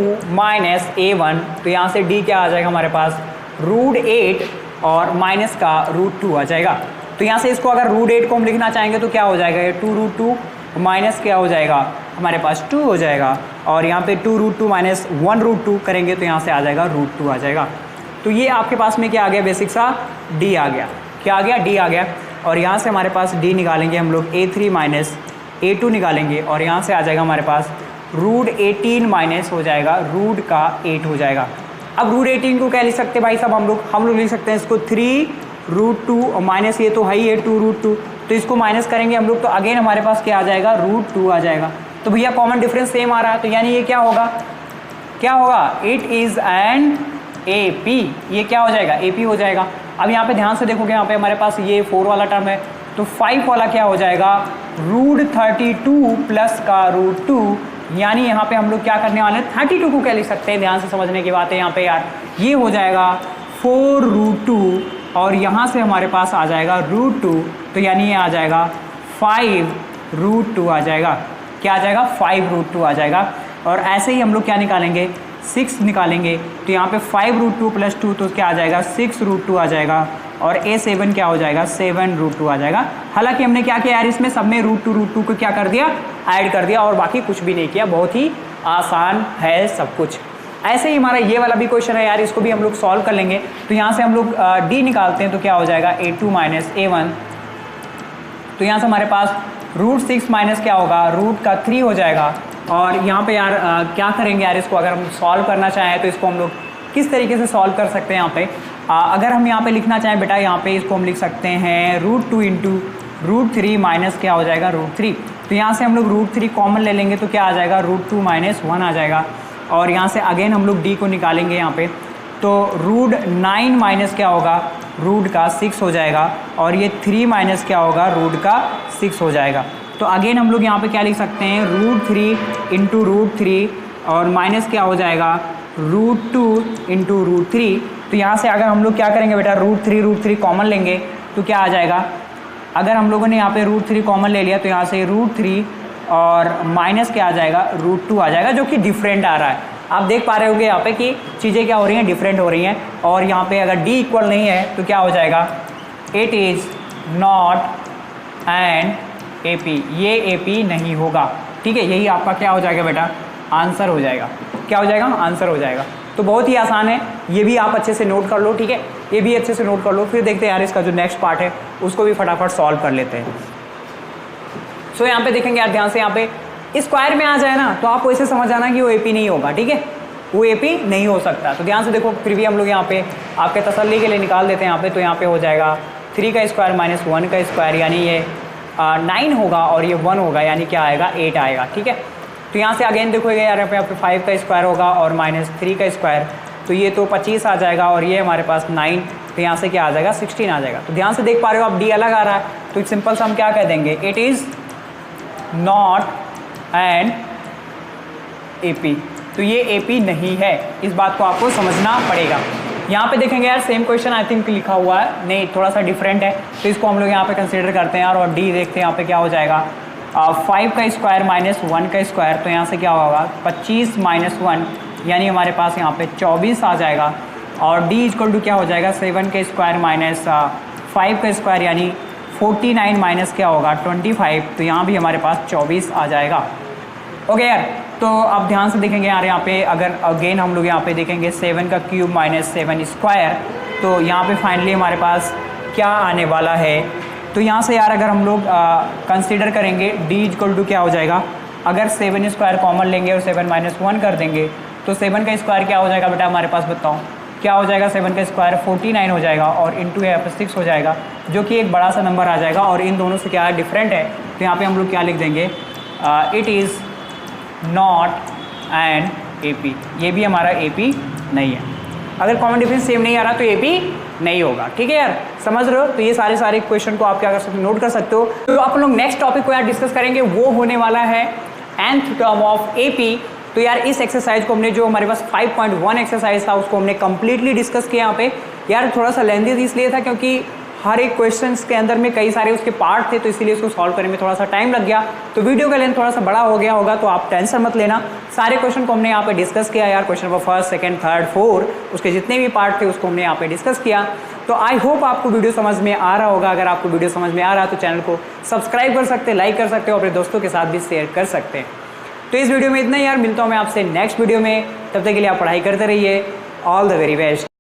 A: - A1, तो यहाँ से D क्या आ जाएगा हमारे पास √8 और माइनस का √2 आ जाएगा। तो यहाँ से इसको अगर √8 को हम लिखना चाहेंगे तो क्या हो जाएगा, ये 2√2 माइनस क्या हो जाएगा हमारे पास 2 हो जाएगा, और यहाँ पे 2√2 माइनस 1√2 करेंगे तो यहाँ से आ जाएगा √2 आ जाएगा। तो ये आपके पास में क्या आ गया, बेसिक सा D आ गया। क्या आ गया, D आ गया। और यहाँ से हमारे पास D निकालेंगे हम लोग A3 - A2 निकालेंगे, और यहाँ से आ जाएगा हमारे पास √18 माइनस हो जाएगा √8 हो जाएगा। अब √18 को क्या लिख सकते हैं भाई साहब, हम लोग लिख सकते हैं इसको 3√2 माइनस ये तो है ही है 2√2, तो इसको माइनस करेंगे हम लोग, तो अगेन हमारे पास क्या आ जाएगा √2 आ जाएगा। तो भैया कॉमन डिफरेंस सेम आ रहा है, तो यानी ये क्या होगा, क्या होगा, इट इज़ एन AP, ये क्या हो जाएगा AP हो जाएगा। अब यहाँ पे ध्यान से देखोगे, यहाँ पे हमारे पास ये 4 वाला टर्म है, तो 5 वाला क्या हो जाएगा √32 प्लस का √2 यानी यहाँ पे हम लोग क्या करने वाले हैं 32 को क्या लिख सकते हैं, ध्यान से समझने की बात है यहाँ पे यार। ये हो जाएगा 4√2 और यहाँ से हमारे पास आ जाएगा √2, तो यानी ये आ जाएगा 5√2 आ जाएगा। क्या आ जाएगा 5√2 आ जाएगा। और ऐसे ही हम लोग क्या निकालेंगे 6 निकालेंगे, तो यहाँ पे 5√2 + 2 तो क्या आ जाएगा 6√2 आ जाएगा। और A7 क्या हो जाएगा 7√2 आ जाएगा। हालांकि हमने क्या किया यार इसमें सब में √2 को क्या कर दिया ऐड कर दिया और बाकी कुछ भी नहीं किया, बहुत ही आसान है सब कुछ। ऐसे ही हमारा ये वाला भी क्वेश्चन है यार, इसको भी हम लोग सॉल्व कर लेंगे। तो यहाँ से हम लोग D निकालते हैं तो क्या हो जाएगा A2 - A1, तो यहाँ से हमारे पास √6 - क्या होगा √3 हो जाएगा। और यहाँ पे यार क्या करेंगे यार इसको, अगर हम सॉल्व करना चाहें तो इसको हम लोग किस तरीके से सॉल्व कर सकते हैं यहाँ पे। अगर हम यहाँ पे लिखना चाहें बेटा, यहाँ पे इसको हम लिख सकते हैं √2 × √3 क्या हो जाएगा √3। तो यहाँ से हम लोग √3 कॉमन ले लेंगे तो क्या आ जाएगा √2 - 1 आ जाएगा। और यहाँ से अगेन हम लोग D को निकालेंगे यहाँ पे, तो √9 - क्या होगा √6 हो जाएगा। और ये 3 - क्या होगा √6 हो जाएगा। तो अगेन हम लोग यहाँ पे क्या लिख सकते हैं √3 × √3 और माइनस क्या हो जाएगा √2 × √3। तो यहाँ से अगर हम लोग क्या करेंगे बेटा √3 कॉमन लेंगे तो क्या आ जाएगा, अगर हम लोगों ने यहाँ पे √3 कॉमन ले लिया तो यहाँ से √3 और माइनस क्या आ जाएगा √2 आ जाएगा, जो कि डिफरेंट आ रहा है। आप देख पा रहे होंगे यहाँ पे कि चीज़ें क्या हो रही हैं डिफरेंट हो रही हैं। और यहाँ पे अगर D इक्वल नहीं है तो क्या हो जाएगा it is not an AP, ये AP नहीं होगा। ठीक है, यही आपका क्या हो जाएगा बेटा आंसर हो जाएगा। क्या हो जाएगा आंसर हो जाएगा। तो बहुत ही आसान है, ये भी आप अच्छे से नोट कर लो। ठीक है, ये भी अच्छे से नोट कर लो। फिर देखते हैं यार इसका जो नेक्स्ट पार्ट है उसको भी फटाफट सॉल्व कर लेते हैं। सो यहाँ पे देखेंगे यार ध्यान से, यहाँ पे स्क्वायर में आ जाए ना तो आप वैसे समझ आना कि वो AP नहीं होगा। ठीक है, वो AP नहीं हो सकता। तो ध्यान से देखो, फिर भी हम लोग यहाँ पे आपके तसल्ली के लिए निकाल देते हैं यहाँ पे। तो यहाँ पे हो जाएगा 3 का स्क्वायर - 1 का स्क्वायर, यानी ये 9 होगा और ये 1 होगा, यानी क्या आएगा 8 आएगा। ठीक है, तो यहाँ से अगेन देखोगे यार यहाँ पे 5 का स्क्वायर होगा और -3 का स्क्वायर, तो ये तो 25 आ जाएगा। और ये हमारे पास 9, तो यहाँ से क्या आ जाएगा 16 आ जाएगा। तो ध्यान से देख पा रहे हो आप D अलग आ रहा है, तो एक सिंपल सा हम क्या कह देंगे it is not an AP। तो ये AP नहीं है, इस बात को आपको समझना पड़ेगा। यहाँ पे देखेंगे यार सेम क्वेश्चन आई थिंक लिखा हुआ है, नहीं थोड़ा सा डिफरेंट है, तो इसको हम लोग यहाँ पे कंसीडर करते हैं यार। और D देखते हैं यहाँ पे क्या हो जाएगा 5 का स्क्वायर - 1 का स्क्वायर, तो यहाँ से क्या होगा 25 - 1, यानी हमारे पास यहाँ पे 24 आ जाएगा। और D इक्वल टू क्या हो जाएगा 7 का स्क्वायर - 5 का स्क्वायर, यानी 49 माइनस क्या होगा 25, तो यहाँ भी हमारे पास 24 आ जाएगा। ओके यार, तो अब ध्यान से देखेंगे यार यहाँ पे, अगर अगेन हम लोग यहाँ पे देखेंगे 7 का क्यूब - 7 स्क्वायर, तो यहाँ पे फाइनली हमारे पास क्या आने वाला है। तो यहाँ से यार अगर हम लोग कंसीडर करेंगे D इक्वल टू क्या हो जाएगा, अगर 7 स्क्वायर कॉमन लेंगे और 7 - 1 कर देंगे तो 7 का स्क्वायर क्या हो जाएगा बेटा हमारे पास, बताओ क्या हो जाएगा। 7 का स्क्वायर 49 हो जाएगा और इंटू यहाँ पे 6 हो जाएगा, जो कि एक बड़ा सा नंबर आ जाएगा। और इन दोनों से क्या है डिफरेंट है, तो यहाँ पे हम लोग क्या लिख देंगे it is not an AP। ये भी हमारा AP नहीं है। अगर कॉमन डिफरेंस सेम नहीं आ रहा तो AP नहीं होगा। ठीक है यार, समझ रहे हो। तो ये सारे क्वेश्चन को आप क्या कर सकते हो, नोट कर सकते हो। तो आप लोग नेक्स्ट टॉपिक को यार डिस्कस करेंगे, वो होने वाला है nth टर्म ऑफ AP। तो यार इस एक्सरसाइज को हमने, जो हमारे पास 5.1 एक्सरसाइज था उसको हमने कंप्लीटली डिस्कस किया यहाँ पे। यार थोड़ा सा लेंथी इसलिए था क्योंकि हर एक क्वेश्चंस के अंदर में कई सारे उसके पार्ट थे, तो इसीलिए उसको सॉल्व करने में थोड़ा सा टाइम लग गया। तो वीडियो का लेंथ थोड़ा सा बड़ा हो गया होगा, तो आप टेंशन मत लेना। सारे क्वेश्चन को हमने यहाँ पे डिस्कस किया यार, क्वेश्चन नंबर 1, 2, 3, 4 उसके जितने भी पार्ट थे उसको हमने यहाँ पे डिस्कस किया। तो आई होप आपको वीडियो समझ में आ रहा होगा। अगर आपको वीडियो समझ में आ रहा है तो चैनल को सब्सक्राइब कर सकते हैं, लाइक कर सकते हो, अपने दोस्तों के साथ भी शेयर कर सकते हैं। तो इस वीडियो में इतना ही यार, मिलता हूँ मैं आपसे नेक्स्ट वीडियो में। तब तक के लिए आप पढ़ाई करते रहिए। All the very best.